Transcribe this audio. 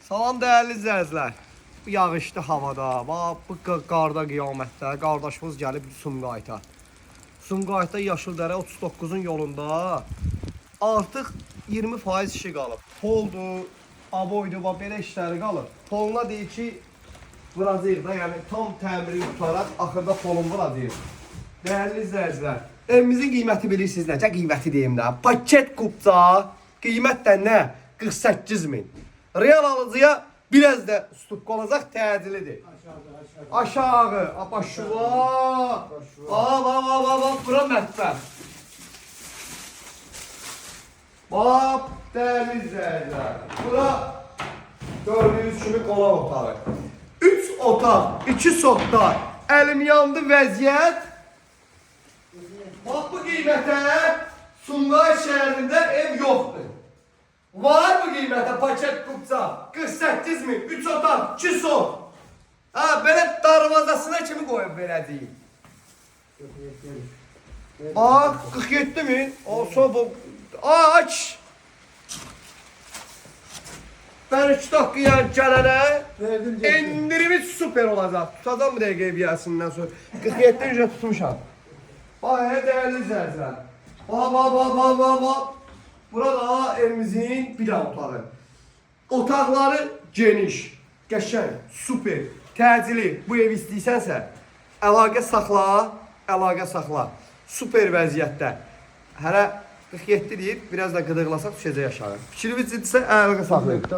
Salam değerli izləyicilər. Bu yağışlı havada, bu qarda qiyamətdə qardaşımız gəlib Sumqayıta. Sumqayıta Yaşıldərə 39-un yolunda artıq 20% işi qalıb. Poldur, aboydur, belə işləri qalıb. Poluna deyir ki, vuracaq da, yəni tam təmiri tutaraq axırda polun vuracaq. Değerli izləyicilər, evimizin qiyməti bilirsiniz necə qiyməti deyim də. Paket kupça qiymət də nə? 48.000. Real alıcıya biraz da stukka olacaq, təcilidir. Aşağı. Aşağı. Bura mətbəx. Bak, değerli izləyicilər. Bura gördüğünüz kimi qonaq otağı. 3 otaq, 2 soqda, əlim yandı vəziyyət. Bak bu qiymətə Sumqayıt şəhərində ev yoxdur. Var bu qiymətə paket kupça 48.000, 3 otaq, 2 soq. Belə darvazasına kimi qoyub verəcəyik. Bak 47.000. Olsa bu. Aç. Ben 3 dakika gələnə endirimiz süper olacaq. Tutacağım bir dəqiqə eviyəsindən sonra. 47'den ücret tutmuşam. Bayağı değerli izləyicilər. Bak. Burada evimizin bir otağı. Otaqları geniş, qəşəng, super, təcili. Bu ev istəyirsənsə, əlaqə saxla. Super vəziyyətdə. Hələ 47 deyib, biraz da qıdırlasaq düşəcək aşağı. Fikriniz ciddisə əlaqə saxlayın.